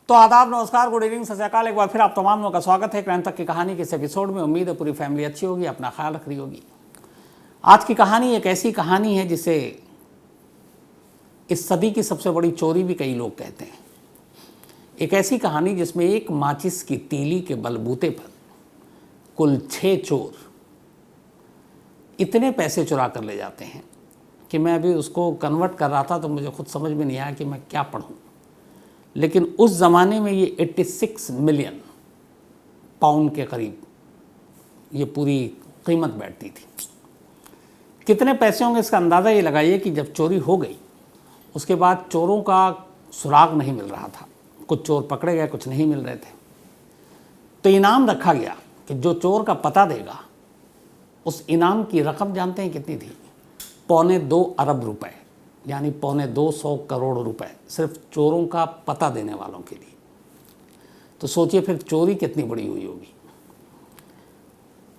तो आदाब, नमस्कार, गुड इवनिंग, सत श्री अकाल। एक बार फिर आप तमाम लोगों का स्वागत है क्राइम तक की कहानी के इस एपिसोड में। उम्मीद है पूरी फैमिली अच्छी होगी, अपना ख्याल रख रही होगी। आज की कहानी एक ऐसी कहानी है जिसे इस सदी की सबसे बड़ी चोरी भी कई लोग कहते हैं। एक ऐसी कहानी जिसमें एक माचिस की तीली के बलबूते पर कुल 6 चोर इतने पैसे चुरा कर ले जाते हैं कि मैं अभी उसको कन्वर्ट कर रहा था तो मुझे खुद समझ में नहीं आया कि मैं क्या पढ़ूं। लेकिन उस ज़माने में ये 86 मिलियन पाउंड के करीब ये पूरी कीमत बैठती थी। कितने पैसे होंगे इसका अंदाज़ा ये लगाइए कि जब चोरी हो गई उसके बाद चोरों का सुराग नहीं मिल रहा था। कुछ चोर पकड़े गए, कुछ नहीं मिल रहे थे। तो इनाम रखा गया कि जो चोर का पता देगा, उस इनाम की रकम जानते हैं कितनी थी? 2.25 अरब रुपए, यानी 2.25 करोड़ रुपए सिर्फ चोरों का पता देने वालों के लिए। तो सोचिए फिर चोरी कितनी बड़ी हुई होगी।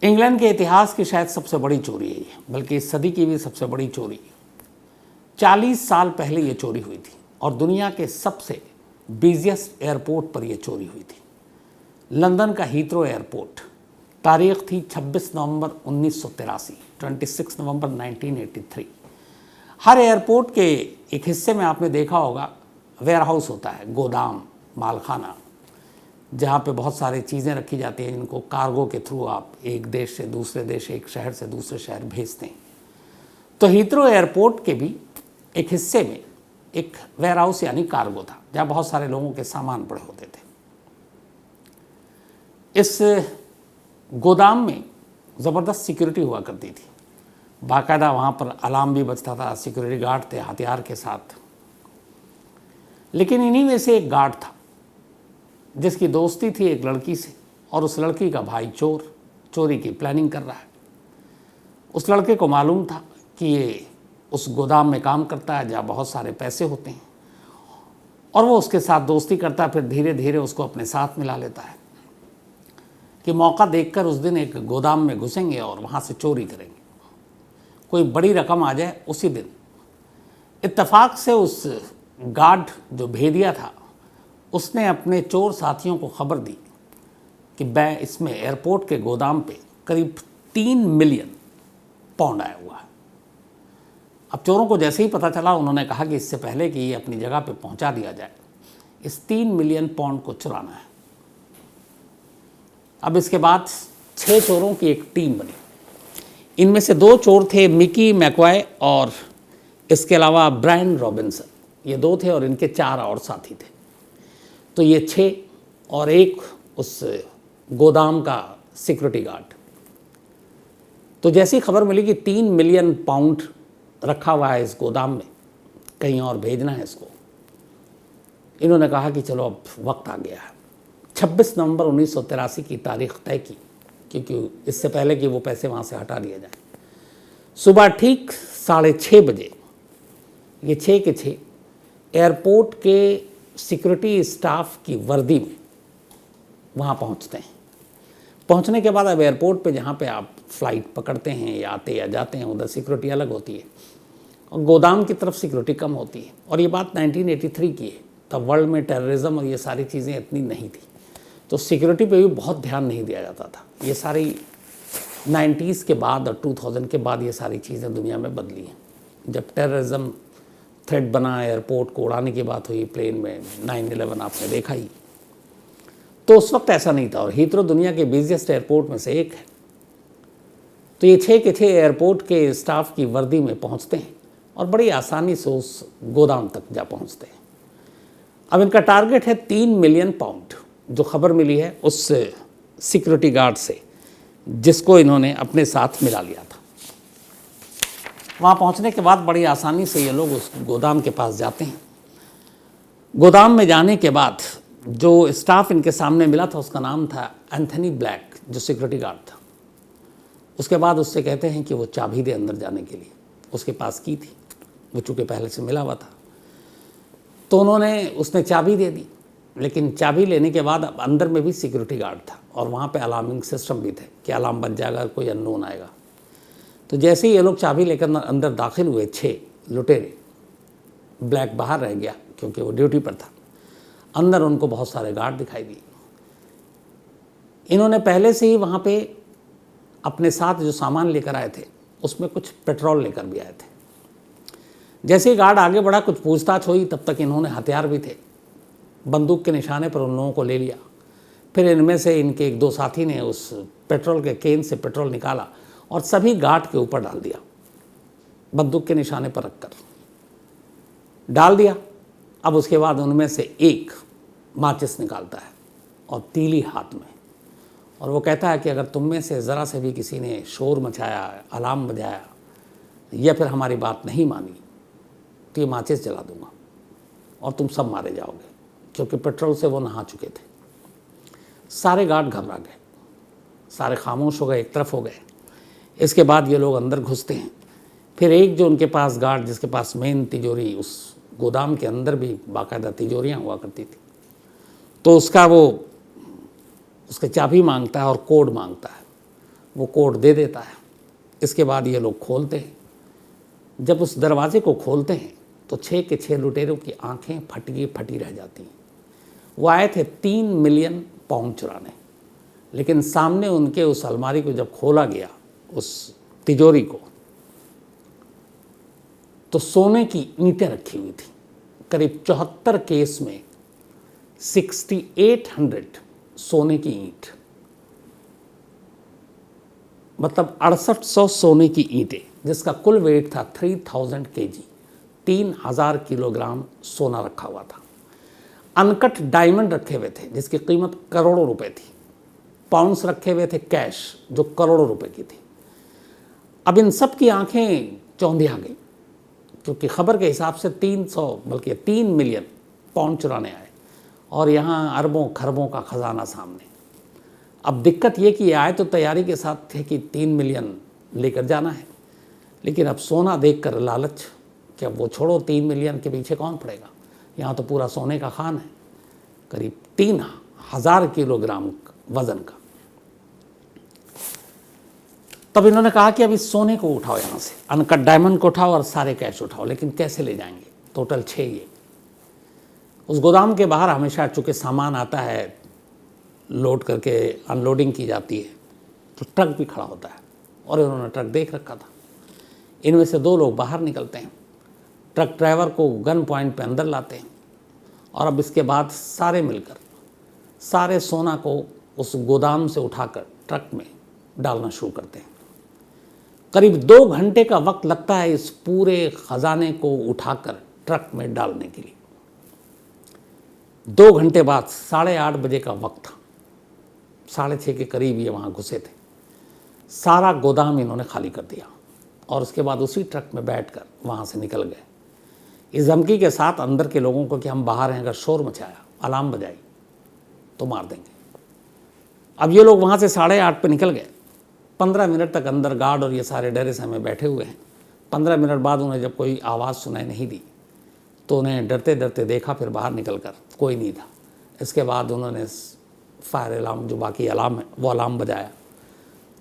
इंग्लैंड के इतिहास की शायद सबसे बड़ी चोरी है ये, बल्कि इस सदी की भी सबसे बड़ी चोरी। 40 साल पहले ये चोरी हुई थी और दुनिया के सबसे बिजिएस्ट एयरपोर्ट पर यह चोरी हुई थी, लंदन का हीथ्रो एयरपोर्ट। तारीख थी 26 नवंबर 1983, 26 नवंबर 1983। हर एयरपोर्ट के एक हिस्से में आपने देखा होगा वेयर हाउस होता है, गोदाम, मालखाना, जहाँ पे बहुत सारी चीज़ें रखी जाती हैं जिनको कार्गो के थ्रू आप एक देश से दूसरे देश, एक शहर से दूसरे शहर भेजते हैं। तो हीथ्रो एयरपोर्ट के भी एक हिस्से में एक वेयर हाउस यानी कार्गो था, जहाँ बहुत सारे लोगों के सामान पड़े होते थे। इस गोदाम में ज़बरदस्त सिक्योरिटी हुआ करती थी। बाकायदा वहाँ पर अलार्म भी बजता था, सिक्योरिटी गार्ड थे हथियार के साथ। लेकिन इन्हीं में से एक गार्ड था जिसकी दोस्ती थी एक लड़की से, और उस लड़की का भाई चोरी की प्लानिंग कर रहा है। उस लड़के को मालूम था कि ये उस गोदाम में काम करता है जहाँ बहुत सारे पैसे होते हैं, और वो उसके साथ दोस्ती करता है। फिर धीरे धीरे उसको अपने साथ मिला लेता है कि मौका देखकर उस दिन एक गोदाम में घुसेंगे और वहाँ से चोरी करेंगे, कोई बड़ी रकम आ जाए उसी दिन। इत्तेफाक से उस गार्ड जो भेदिया था उसने अपने चोर साथियों को खबर दी कि इसमें एयरपोर्ट के गोदाम पे करीब 3 मिलियन पाउंड आया हुआ है। अब चोरों को जैसे ही पता चला, उन्होंने कहा कि इससे पहले कि ये अपनी जगह पे पहुंचा दिया जाए, इस 3 मिलियन पाउंड को चुराना है। अब इसके बाद 6 चोरों की एक टीम बनी। इनमें से 2 चोर थे, मिकी मैकवाय और इसके अलावा ब्रायन रॉबिन्सन। ये 2 थे और इनके 4 और साथी थे। तो ये 6 और एक उस गोदाम का सिक्योरिटी गार्ड। तो जैसी खबर मिली कि 3 मिलियन पाउंड रखा हुआ है इस गोदाम में, कहीं और भेजना है इसको, इन्होंने कहा कि चलो अब वक्त आ गया है। 26 नवंबर 1983 की तारीख तय की, क्योंकि इससे पहले कि वो पैसे वहाँ से हटा लिए जाए। सुबह ठीक 6:30 बजे ये 6 के 6 एयरपोर्ट के सिक्योरिटी स्टाफ की वर्दी में वहाँ पहुँचते हैं। पहुँचने के बाद अब एयरपोर्ट पे जहाँ पे आप फ़्लाइट पकड़ते हैं या आते या जाते हैं, उधर सिक्योरिटी अलग होती है और गोदाम की तरफ सिक्योरिटी कम होती है। और ये बात 1983 की है, तब वर्ल्ड में टेररिज्म और ये सारी चीज़ें इतनी नहीं थी, तो सिक्योरिटी पे भी बहुत ध्यान नहीं दिया जाता था। ये सारी 90s के बाद और 2000 के बाद ये सारी चीज़ें दुनिया में बदली हैं। जब टेररिज्म थ्रेट बना, एयरपोर्ट को उड़ाने की बात हुई प्लेन में, 9/11 आपने देखा ही, तो उस वक्त ऐसा नहीं था। और हीथ्रो दुनिया के बिजिएस्ट एयरपोर्ट में से एक है। तो ये 6 के 6 एयरपोर्ट के स्टाफ की वर्दी में पहुंचते हैं और बड़ी आसानी से उस गोदाम तक जा पहुंचते हैं। अब इनका टारगेट है 3 मिलियन पाउंड, जो खबर मिली है उस सिक्योरिटी गार्ड से जिसको इन्होंने अपने साथ मिला लिया था। वहाँ पहुँचने के बाद बड़ी आसानी से ये लोग उस गोदाम के पास जाते हैं। गोदाम में जाने के बाद जो स्टाफ इनके सामने मिला था उसका नाम था एंथनी ब्लैक, जो सिक्योरिटी गार्ड था। उसके बाद उससे कहते हैं कि वो चाबी दे अंदर जाने के लिए। उसके पास की थी, वो चूँकि पहले से मिला हुआ था, तो उसने चाबी दे दी। लेकिन चाबी लेने के बाद अब अंदर में भी सिक्योरिटी गार्ड था और वहाँ पे अलार्मिंग सिस्टम भी थे कि अलार्म बज जाएगा, कोई अननोन आएगा। तो जैसे ही ये लोग चाबी लेकर अंदर दाखिल हुए, 6 लुटेरे, ब्लैक बाहर रह गया क्योंकि वो ड्यूटी पर था। अंदर उनको बहुत सारे गार्ड दिखाई दिए। इन्होंने पहले से ही वहाँ पे अपने साथ जो सामान लेकर आए थे उसमें कुछ पेट्रोल लेकर भी आए थे। जैसे ही गार्ड आगे बढ़ा, कुछ पूछताछ हुई, तब तक इन्होंने हथियार भी थे, बंदूक के निशाने पर उन लोगों को ले लिया। फिर इनमें से इनके एक दो साथी ने उस पेट्रोल के केन से पेट्रोल निकाला और सभी गार्ड के ऊपर डाल दिया, बंदूक के निशाने पर रखकर डाल दिया। अब उसके बाद उनमें से एक माचिस निकालता है और तीली हाथ में, और वो कहता है कि अगर तुम में से ज़रा से भी किसी ने शोर मचाया, अलार्म बजाया या फिर हमारी बात नहीं मानी तो ये माचिस जला दूंगा और तुम सब मारे जाओगे, क्योंकि पेट्रोल से वो नहा चुके थे। सारे गार्ड घबरा गए, सारे खामोश हो गए, एक तरफ हो गए। इसके बाद ये लोग अंदर घुसते हैं। फिर एक जो उनके पास गार्ड, जिसके पास मेन तिजोरी, उस गोदाम के अंदर भी बाकायदा तिजोरियाँ हुआ करती थी, तो उसके चाबी मांगता है और कोड मांगता है। वो कोड दे देता है। इसके बाद ये लोग खोलते हैं। जब उस दरवाजे को खोलते हैं तो 6 के 6 लुटेरों की आंखें फटी रह जाती हैं। वो आए थे 3 मिलियन पाउंड चुराने, लेकिन सामने उनके उस अलमारी को जब खोला गया, उस तिजोरी को, तो सोने की ईंटें रखी हुई थी। करीब 74 केस में 6800 सोने की ईंट, मतलब 6800 सोने की ईंटें, जिसका कुल वेट था 3000 kg, 3000 किलोग्राम सोना रखा हुआ था। अनकट डायमंड रखे हुए थे जिसकी कीमत करोड़ों रुपए थी। पाउंड्स रखे हुए थे कैश, जो करोड़ों रुपए की थी। अब इन सब की आंखें चौंधिया गई, क्योंकि खबर के हिसाब से 3 मिलियन पाउंड चुराने आए और यहाँ अरबों खरबों का खजाना सामने। अब दिक्कत ये कि ये आए तो तैयारी के साथ थे कि 3 मिलियन लेकर जाना है, लेकिन अब सोना देखकर लालच कि अब वो छोड़ो, 3 मिलियन के पीछे कौन पड़ेगा, यहाँ तो पूरा सोने का खान है, करीब 3000 किलोग्राम वजन का। तब इन्होंने कहा कि अब इस सोने को उठाओ, यहाँ से अनकट डायमंड को उठाओ और सारे कैश उठाओ, लेकिन कैसे ले जाएंगे? टोटल 6 ये। उस गोदाम के बाहर हमेशा चूँकि सामान आता है, लोड करके अनलोडिंग की जाती है, तो ट्रक भी खड़ा होता है, और इन्होंने ट्रक देख रखा था। इनमें से 2 लोग बाहर निकलते हैं, ट्रक ड्राइवर को गन पॉइंट पे अंदर लाते हैं, और अब इसके बाद सारे मिलकर सारे सोना को उस गोदाम से उठाकर ट्रक में डालना शुरू करते हैं। करीब 2 घंटे का वक्त लगता है इस पूरे खजाने को उठाकर ट्रक में डालने के लिए। 2 घंटे बाद 8:30 बजे का वक्त था, 6:30 के करीब ये वहाँ घुसे थे। सारा गोदाम इन्होंने खाली कर दिया और उसके बाद उसी ट्रक में बैठकर वहाँ से निकल गए, इस धमकी के साथ अंदर के लोगों को कि हम बाहर हैं, अगर शोर मचाया, अलार्म बजाई तो मार देंगे। अब ये लोग वहाँ से 8:30 पे निकल गए। 15 मिनट तक अंदर गार्ड और ये सारे डरे समय बैठे हुए हैं। 15 मिनट बाद उन्हें जब कोई आवाज़ सुनाई नहीं दी तो उन्हें डरते डरते देखा, फिर बाहर निकलकर कोई नहीं था। इसके बाद उन्होंने फायर अलार्म, जो बाकी अलार्म है, वो अलार्म बजाया।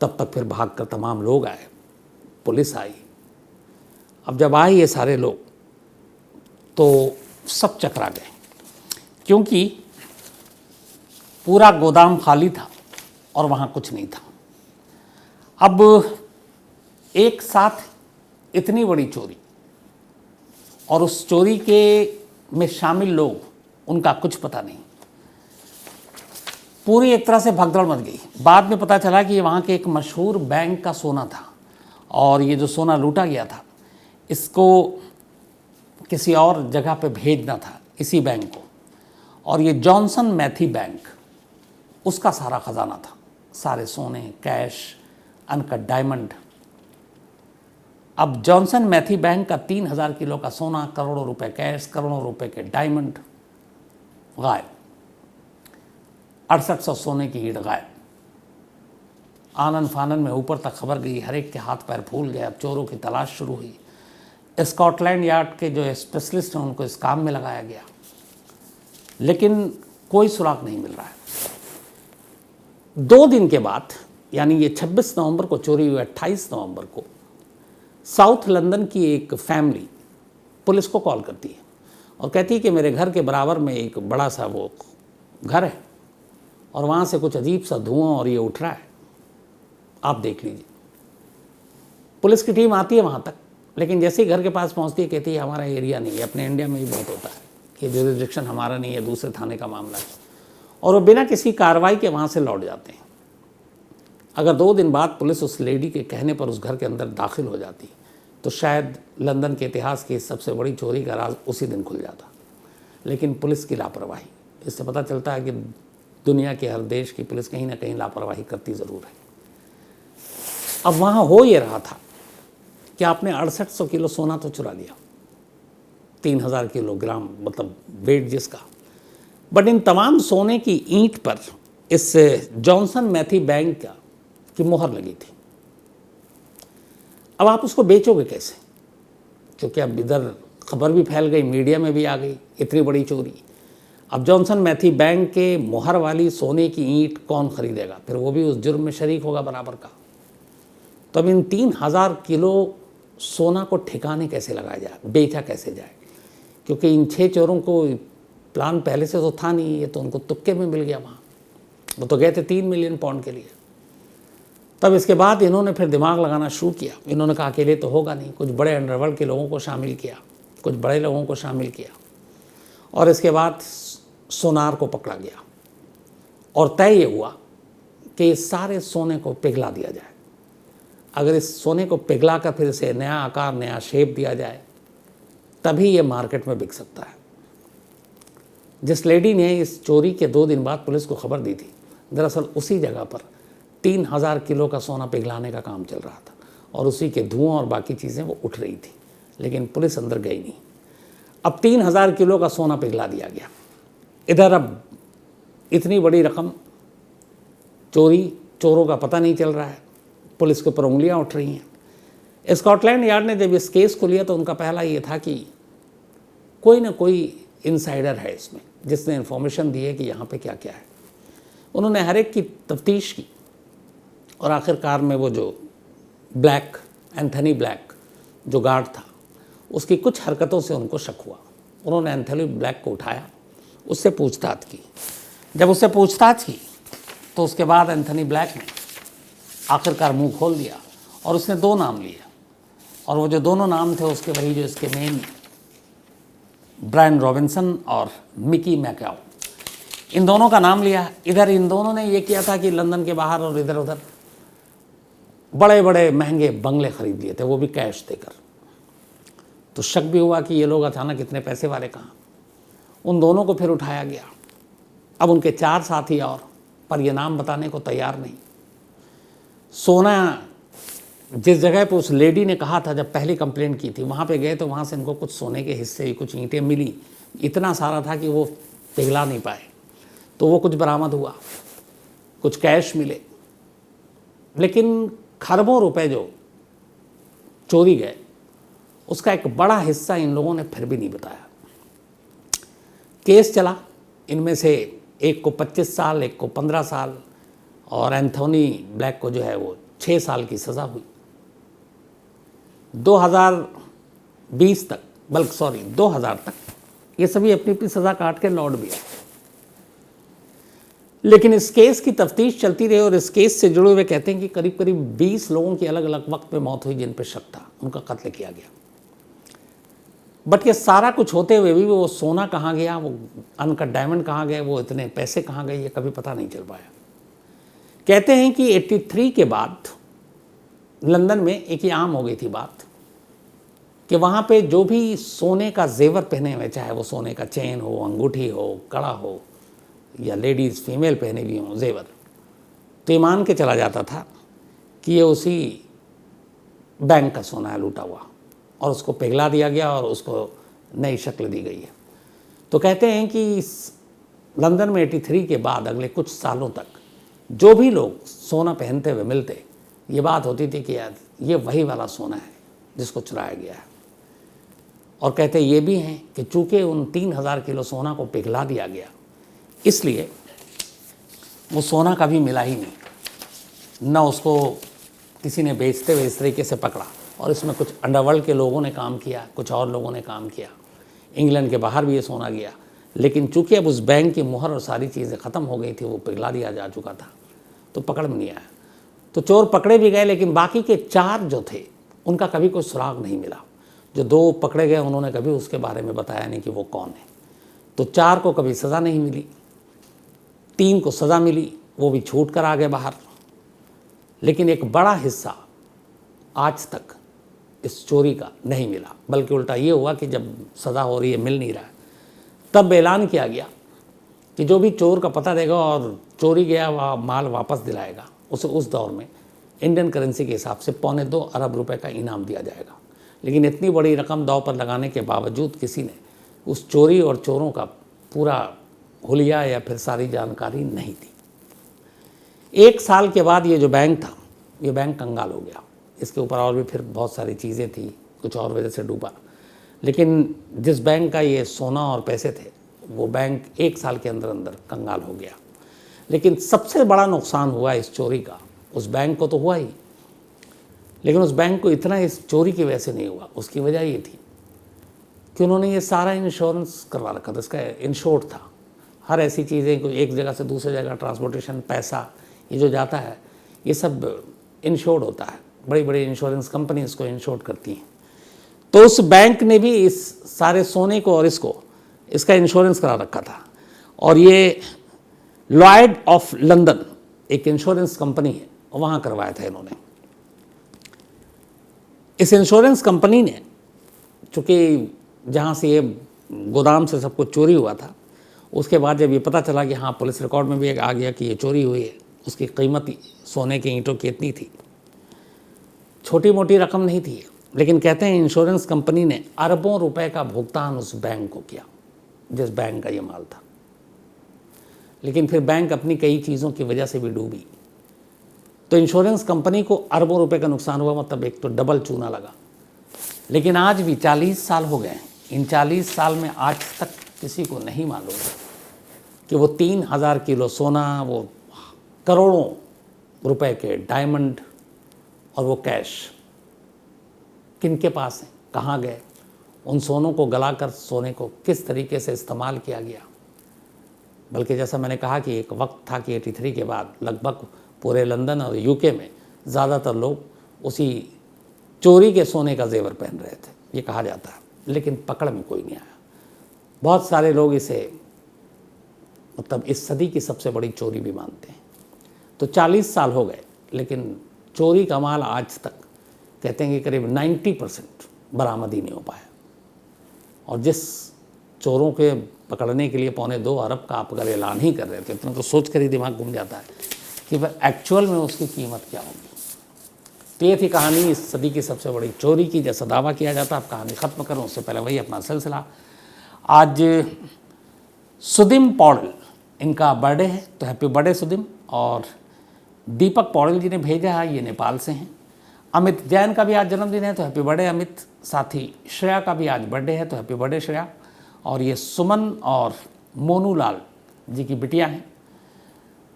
तब तक फिर भागकर तमाम लोग आए, पुलिस आई। अब जब आए ये सारे लोग तो सब चकरा गए, क्योंकि पूरा गोदाम खाली था और वहाँ कुछ नहीं था। अब एक साथ इतनी बड़ी चोरी और उस चोरी के में शामिल लोग, उनका कुछ पता नहीं। पूरी एक तरह से भगदड़ मच गई। बाद में पता चला कि ये वहाँ के एक मशहूर बैंक का सोना था और ये जो सोना लूटा गया था इसको किसी और जगह पे भेजना था, इसी बैंक को, और ये जॉनसन मैथी बैंक, उसका सारा खजाना था, सारे सोने, कैश, अनकट डायमंड। अब जॉनसन मैथी बैंक का 3000 किलो का सोना, करोड़ों रुपए कैश, करोड़ों रुपए के डायमंड गायब। 6800 सोने की ईंट गायब। आनन फानन में ऊपर तक खबर गई, हर एक के हाथ पैर फूल गए। अब चोरों की तलाश शुरू हुई। स्कॉटलैंड यार्ड के जो स्पेशलिस्ट हैं उनको इस काम में लगाया गया, लेकिन कोई सुराग नहीं मिल रहा है। 2 दिन के बाद, यानी ये 26 नवंबर को चोरी हुई, 28 नवंबर को साउथ लंदन की एक फैमिली पुलिस को कॉल करती है और कहती कि मेरे घर के बराबर में एक बड़ा सा वो घर है और वहाँ से कुछ अजीब सा धुआं और ये उठ रहा है, आप देख लीजिए। पुलिस की टीम आती है वहाँ तक, लेकिन जैसे ही घर के पास पहुँचती है कहती है हमारा एरिया नहीं है, अपने इंडिया में ही बहुत होता है, ये जुरिडिक्शन हमारा नहीं है, दूसरे थाने का मामला है। और वो बिना किसी कार्रवाई के वहाँ से लौट जाते हैं। अगर 2 दिन बाद पुलिस उस लेडी के कहने पर उस घर के अंदर दाखिल हो जाती तो शायद लंदन के इतिहास की सबसे बड़ी चोरी का राज उसी दिन खुल जाता। लेकिन पुलिस की लापरवाही, इससे पता चलता है कि दुनिया के हर देश की पुलिस कहीं ना कहीं लापरवाही करती ज़रूर है। अब वहाँ हो ये रहा था कि आपने 6800 किलो सोना तो चुरा लिया, 3000 किलोग्राम मतलब वेट जिसका, बट इन तमाम सोने की ईंट पर इस जॉनसन मैथी बैंक की मुहर लगी थी। अब आप उसको बेचोगे कैसे, क्योंकि अब इधर खबर भी फैल गई, मीडिया में भी आ गई इतनी बड़ी चोरी। अब जॉनसन मैथी बैंक के मुहर वाली सोने की ईंट कौन खरीदेगा, फिर वो भी उस जुर्म में शरीक होगा बराबर का। तो अब इन 3000 किलो सोना को ठिकाने कैसे लगाया जाए, बेचा कैसे जाए, क्योंकि इन 6 चोरों को प्लान पहले से तो था नहीं, ये तो उनको तुक्के में मिल गया वहाँ। वो तो गए थे 3 मिलियन पाउंड के लिए। तब इसके बाद इन्होंने फिर दिमाग लगाना शुरू किया। इन्होंने कहा अकेले तो होगा नहीं, कुछ बड़े अंडरवर्ल्ड के लोगों को शामिल किया, कुछ बड़े लोगों को शामिल किया, और इसके बाद सोनार को पकड़ा गया और तय ये हुआ कि इस सारे सोने को पिघला दिया जाए। अगर इस सोने को पिघला कर फिर इसे नया आकार, नया शेप दिया जाए, तभी ये मार्केट में बिक सकता है। जिस लेडी ने इस चोरी के 2 दिन बाद पुलिस को खबर दी थी, दरअसल उसी जगह पर 3000 किलो का सोना पिघलाने का काम चल रहा था और उसी के धुआं और बाकी चीज़ें वो उठ रही थी, लेकिन पुलिस अंदर गई नहीं। अब 3000 किलो का सोना पिघला दिया गया। इधर अब इतनी बड़ी रकम चोरी, चोरों का पता नहीं चल रहा है, पुलिस के ऊपर उंगलियां उठ रही हैं। स्कॉटलैंड यार्ड ने जब इस केस को लिया तो उनका पहला ये था कि कोई ना कोई इनसाइडर है इसमें जिसने इन्फॉर्मेशन दी है कि यहाँ पे क्या क्या है। उन्होंने हर एक की तफ्तीश की और आखिरकार में वो जो ब्लैक, एंथनी ब्लैक जो गार्ड था, उसकी कुछ हरकतों से उनको शक हुआ। उन्होंने एंथनी ब्लैक को उठाया, उससे पूछताछ की। जब उससे पूछताछ की तो उसके बाद एंथनी ब्लैक ने आखिरकार मुंह खोल दिया और उसने 2 नाम लिए, और वो जो दोनों नाम थे उसके वही जो इसके मेन, ब्रायन रॉबिन्सन और मिकी मैकाओ, इन दोनों का नाम लिया। इधर इन दोनों ने ये किया था कि लंदन के बाहर और इधर उधर बड़े बड़े महंगे बंगले खरीद लिए थे, वो भी कैश देकर। तो शक भी हुआ कि ये लोग अचानक इतने पैसे वाले कहाँ। उन दोनों को फिर उठाया गया। अब उनके 4 साथी और, पर ये नाम बताने को तैयार नहीं। सोना जिस जगह पर उस लेडी ने कहा था जब पहली कंप्लेंट की थी, वहाँ पे गए तो वहाँ से इनको कुछ सोने के हिस्से, कुछ ईंटें मिली। इतना सारा था कि वो पिघला नहीं पाए, तो वो कुछ बरामद हुआ, कुछ कैश मिले, लेकिन खरबों रुपए जो चोरी गए उसका एक बड़ा हिस्सा इन लोगों ने फिर भी नहीं बताया। केस चला, इनमें से एक को 25 साल, एक को 15 साल, और एंथोनी ब्लैक को जो है वो 6 साल की सज़ा हुई। 2020 तक, बल्कि सॉरी 2000 तक ये सभी अपनी अपनी सज़ा काट के लौट भी आए। लेकिन इस केस की तफ्तीश चलती रही और इस केस से जुड़े हुए कहते हैं कि करीब करीब 20 लोगों की अलग अलग वक्त में मौत हुई जिन पर शक था, उनका कत्ल किया गया। बट ये सारा कुछ होते हुए भी वो सोना कहाँ गया, वो अनकट डायमंड कहाँ गए, वो इतने पैसे कहाँ गए, ये कभी पता नहीं चल पाया। कहते हैं कि 83 के बाद लंदन में एक ही आम हो गई थी बात कि वहाँ पे जो भी सोने का जेवर पहने हुए, चाहे वो सोने का चेन हो, अंगूठी हो, कड़ा हो, या लेडीज़ फीमेल पहने भी हों जेवर, तो ये मान के चला जाता था कि ये उसी बैंक का सोना है लूटा हुआ, और उसको पिघला दिया गया और उसको नई शक्ल दी गई है। तो कहते हैं कि लंदन में 83 के बाद अगले कुछ सालों तक जो भी लोग सोना पहनते हुए मिलते, ये बात होती थी कि यार ये वही वाला सोना है जिसको चुराया गया है। और कहते ये भी हैं कि चूँकि उन 3000 किलो सोना को पिघला दिया गया, इसलिए वो सोना कभी मिला ही नहीं, न उसको किसी ने बेचते हुए इस तरीके से पकड़ा। और इसमें कुछ अंडरवर्ल्ड के लोगों ने काम किया, कुछ और लोगों ने काम किया। इंग्लैंड के बाहर भी ये सोना गया, लेकिन चूंकि अब उस बैंक की मुहर और सारी चीज़ें ख़त्म हो गई थी, वो पिघला दिया जा चुका था, तो पकड़ में नहीं आया। तो चोर पकड़े भी गए, लेकिन बाकी के 4 जो थे उनका कभी कोई सुराग नहीं मिला। जो 2 पकड़े गए उन्होंने कभी उसके बारे में बताया नहीं कि वो कौन है। तो 4 को कभी सज़ा नहीं मिली, 3 को सज़ा मिली, वो भी छूट कर आ गए बाहर। लेकिन एक बड़ा हिस्सा आज तक इस चोरी का नहीं मिला, बल्कि उल्टा ये हुआ कि जब सज़ा हो रही है, मिल नहीं रहा है, तब ऐलान किया गया कि जो भी चोर का पता देगा और चोरी गया वह माल वापस दिलाएगा, उसे उस दौर में इंडियन करेंसी के हिसाब से 2.25 अरब रुपए का इनाम दिया जाएगा। लेकिन इतनी बड़ी रकम दांव पर लगाने के बावजूद किसी ने उस चोरी और चोरों का पूरा हुलिया या फिर सारी जानकारी नहीं दी। 1 साल के बाद ये जो बैंक था, ये बैंक कंगाल हो गया। इसके ऊपर और भी फिर बहुत सारी चीज़ें थी, कुछ और वजह से डूबा। लेकिन जिस बैंक का ये सोना और पैसे थे, वो बैंक 1 साल के अंदर अंदर कंगाल हो गया। लेकिन सबसे बड़ा नुकसान हुआ इस चोरी का, उस बैंक को तो हुआ ही, लेकिन उस बैंक को इतना इस चोरी की वजह से नहीं हुआ। उसकी वजह ये थी कि उन्होंने ये सारा इंश्योरेंस करवा रखा था, इसका इंश्योर्ड था। हर ऐसी चीज़ें को एक जगह से दूसरी जगह ट्रांसपोर्टेशन, पैसा, ये जो जाता है, ये सब इंश्योर्ड होता है। बड़ी बड़ी इंश्योरेंस कंपनी इसको इंश्योर्ड करती हैं। तो उस बैंक ने भी इस सारे सोने को और इसका इंश्योरेंस करा रखा था। और ये लॉयड ऑफ लंदन एक इंश्योरेंस कंपनी है, वहाँ करवाया था इन्होंने। इस इंश्योरेंस कंपनी ने, चूँकि जहाँ से ये गोदाम से सब कुछ चोरी हुआ था, उसके बाद जब ये पता चला कि हाँ पुलिस रिकॉर्ड में भी एक आ गया कि ये चोरी हुई है, उसकी कीमत सोने के ईंटों की इतनी थी, छोटी मोटी रकम नहीं थी। लेकिन कहते हैं इंश्योरेंस कंपनी ने अरबों रुपए का भुगतान उस बैंक को किया जिस बैंक का ये माल था। लेकिन फिर बैंक अपनी कई चीज़ों की वजह से भी डूबी। तो इंश्योरेंस कंपनी को अरबों रुपए का नुकसान हुआ, मतलब एक तो डबल चूना लगा। लेकिन आज भी 40 साल हो गए, इन 40 साल में आज तक किसी को नहीं मालूम कि वो 3000 किलो सोना, वो करोड़ों रुपए के डायमंड और वो कैश किनके पास हैं, कहाँ गए, उन सोनों को गलाकर सोने को किस तरीके से इस्तेमाल किया गया। बल्कि जैसा मैंने कहा कि एक वक्त था कि 83 के बाद लगभग पूरे लंदन और यूके में ज़्यादातर लोग उसी चोरी के सोने का जेवर पहन रहे थे, ये कहा जाता है। लेकिन पकड़ में कोई नहीं आया। बहुत सारे लोग इसे मतलब इस सदी की सबसे बड़ी चोरी भी मानते हैं। तो 40 साल हो गए, लेकिन चोरी का माल आज तक कहते हैं कि करीब 90% बरामद ही नहीं हो पाया। और जिस चोरों के पकड़ने के लिए 2.25 अरब का आप अगर ऐलान ही कर रहे थे, इतना तो सोच कर ही दिमाग घूम जाता है कि वह एक्चुअल में उसकी कीमत क्या होगी। तो ये थी कहानी इस सदी की सबसे बड़ी चोरी की, जैसा दावा किया जाता। अब कहानी ख़त्म करूँ उससे पहले वही अपना सिलसिला। आज सुदिम पौड़ल, इनका बर्थडे है, तो हैप्पी बर्थडे सुदिम। और दीपक पौड़ल जी ने भेजा है, ये नेपाल से हैं। अमित जैन का भी आज जन्मदिन है, तो हैप्पी बर्थडे अमित। साथ ही श्रेया का भी आज बर्थडे है, तो हैप्पी बर्थडे श्रेया। और ये सुमन और मोनू लाल जी की बिटिया हैं।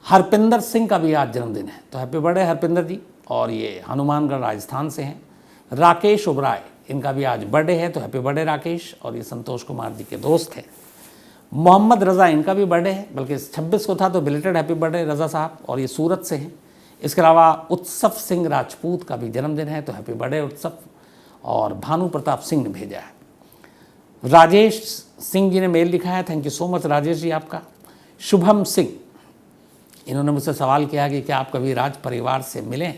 हरपिंदर सिंह का भी आज जन्मदिन है, तो हैप्पी बर्थडे हरपिंदर जी। और ये हनुमानगढ़ राजस्थान से हैं। राकेश उबराय, इनका भी आज बर्थडे है, तो हैप्पी बर्थडे राकेश। और ये संतोष कुमार जी के दोस्त हैं। मोहम्मद रज़ा, इनका भी बर्थडे है, बल्कि 26 को था, तो बिलेटेड हैप्पी बर्थडे रज़ा साहब। और ये सूरत से हैं। इसके अलावा उत्सव सिंह राजपूत का भी जन्मदिन है, तो हैप्पी बर्थडे उत्सव। और भानु प्रताप सिंह ने भेजा है। राजेश सिंह जी ने मेल लिखा है, thank you so much Rajesh ji आपका। शुभम सिंह, इन्होंने मुझसे सवाल किया कि क्या आप कभी राज परिवार से मिले?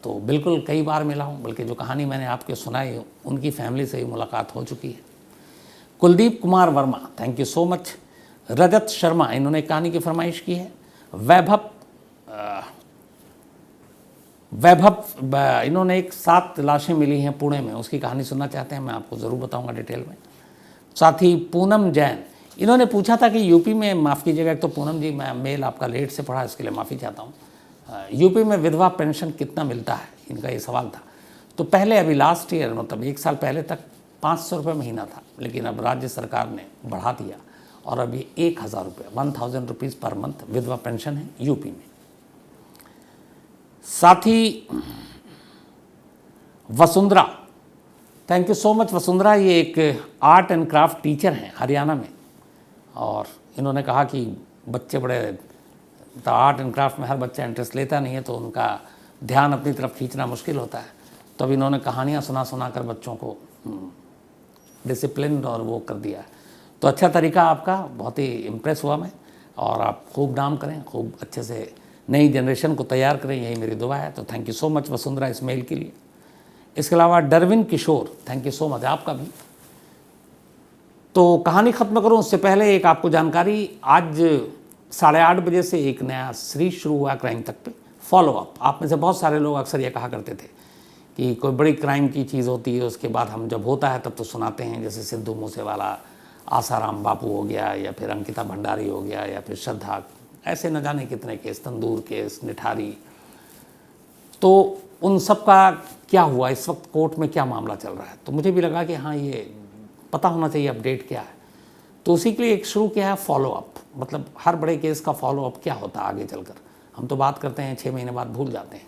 तो बिल्कुल कई बार मिला हूँ, बल्कि जो कहानी मैंने आपको सुनाई उनकी फैमिली से ही मुलाकात हो चुकी है। Kuldeep Kumar Verma, thank you so much. Rajat Sharma, इन्होंने एक कहानी की फरमाइश की है। वैभव, इन्होंने एक 7 लाशें मिली हैं पुणे में, उसकी कहानी सुनना चाहते हैं, मैं आपको ज़रूर बताऊंगा डिटेल में। साथ ही पूनम जैन, इन्होंने पूछा था कि यूपी में, माफ़ कीजिएगा, एक तो पूनम जी मैं मेल आपका लेट से पढ़ा, इसके लिए माफ़ी चाहता हूँ। यूपी में विधवा पेंशन कितना मिलता है, इनका ये सवाल था। तो पहले अभी लास्ट ईयर, मतलब 1 साल पहले तक 500 रुपये महीना था, लेकिन अब राज्य सरकार ने बढ़ा दिया और अभी 1000 रुपये, 1000 रुपीज़ पर मंथ विधवा पेंशन है यूपी में। साथ ही Vasundhara, thank you so much Vasundhara. ये एक आर्ट एंड क्राफ्ट टीचर हैं हरियाणा में, और इन्होंने कहा कि बच्चे बड़े तो आर्ट एंड क्राफ्ट में हर बच्चा इंटरेस्ट लेता नहीं है, तो उनका ध्यान अपनी तरफ खींचना मुश्किल होता है। तो अब इन्होंने कहानियाँ सुना कर बच्चों को डिसिप्लिन और वो कर दिया। तो अच्छा तरीका आपका, बहुत ही इम्प्रेस हुआ मैं। और आप खूब नाम करें, खूब अच्छे से नई जनरेशन को तैयार करें, यही मेरी दुआ है। तो thank you so much Vasundhara इस मेल के लिए। इसके अलावा डरविन किशोर, थैंक यू सो मच आपका भी। तो कहानी ख़त्म करूं उससे पहले एक आपको जानकारी, आज 8:30 बजे से एक नया सीरीज शुरू हुआ क्राइम तक पे, फॉलो अप। आप में से बहुत सारे लोग अक्सर ये कहा करते थे कि कोई बड़ी क्राइम की चीज़ होती है, उसके बाद हम जब होता है तब तो सुनाते हैं, जैसे सिद्धू मूसेवाला, आसाराम बापू हो गया, या फिर अंकिता भंडारी हो गया, या फिर श्रद्धा, ऐसे न जाने कितने केस, तंदूर केस, निठारी। तो उन सब का क्या हुआ, इस वक्त कोर्ट में क्या मामला चल रहा है। तो मुझे भी लगा कि हाँ, ये पता होना चाहिए अपडेट क्या है। तो उसी के लिए एक शुरू किया है फॉलो अप। मतलब हर बड़े केस का फॉलो अप क्या होता है आगे चलकर। हम तो बात करते हैं 6 महीने बाद भूल जाते हैं।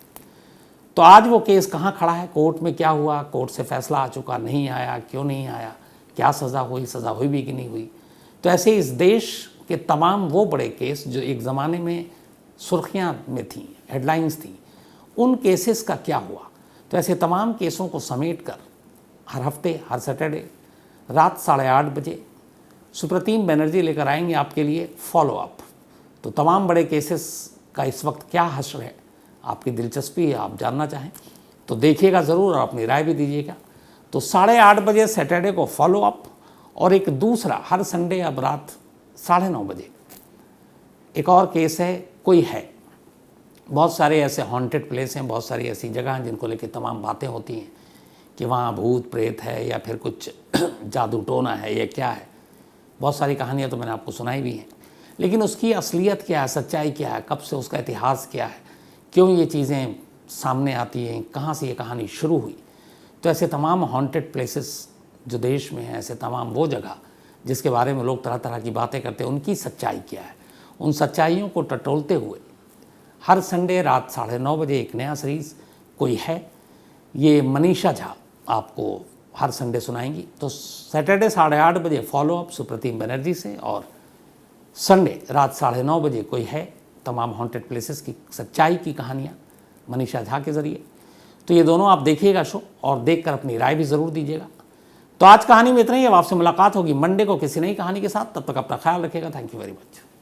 तो आज वो केस कहाँ खड़ा है, कोर्ट में क्या हुआ, कोर्ट से फैसला आ चुका, नहीं आया, क्यों नहीं आया, क्या सज़ा हुई भी कि नहीं हुई। तो ऐसे इस देश के तमाम वो बड़े केस जो एक ज़माने में सुर्खियाँ में थी, हेडलाइंस थी, उन केसेस का क्या हुआ। तो ऐसे तमाम केसों को समेट कर हर हफ्ते, हर सैटरडे रात 8:30 बजे सुप्रतिम बनर्जी लेकर आएंगे आपके लिए फॉलो अप। तो तमाम बड़े केसेस का इस वक्त क्या हश्र है, आपकी दिलचस्पी है, आप जानना चाहें तो देखिएगा ज़रूर और अपनी राय भी दीजिएगा। तो 8:30 बजे सैटरडे को फॉलो अप, और एक दूसरा हर संडे अब रात 9:30 बजे एक और केस है, कोई है। बहुत सारे ऐसे हॉन्टेड प्लेस हैं, बहुत सारी ऐसी जगह हैं जिनको लेकर तमाम बातें होती हैं कि वहाँ भूत प्रेत है, या फिर कुछ जादू टोना है, या क्या है। बहुत सारी कहानियाँ तो मैंने आपको सुनाई भी हैं, लेकिन उसकी असलियत क्या है, सच्चाई क्या है, कब से उसका इतिहास क्या है, क्यों ये चीज़ें सामने आती हैं, कहाँ से ये कहानी शुरू हुई। तो ऐसे तमाम हॉन्टेड प्लेसेस जो देश में हैं, ऐसे तमाम वो जगह जिसके बारे में लोग तरह तरह की बातें करते हैं, उनकी सच्चाई क्या है, उन सच्चाइयों को टटोलते हुए हर संडे रात 9:30 बजे एक नया सीरीज़ कोई है, ये मनीषा झा आपको हर संडे सुनाएंगी। तो सैटरडे 8:30 बजे फॉलो अप सुप्रतिम बनर्जी से, और संडे रात 9:30 बजे कोई है, तमाम हॉन्टेड प्लेसेस की सच्चाई की कहानियाँ मनीषा झा के ज़रिए। तो ये दोनों आप देखिएगा शो, और देखकर अपनी राय भी ज़रूर दीजिएगा। तो आज कहानी में इतना ही। अब आपसे मुलाकात होगी मंडे को किसी नई कहानी के साथ। तब तक अपना ख्याल रखिएगा। Thank you very much.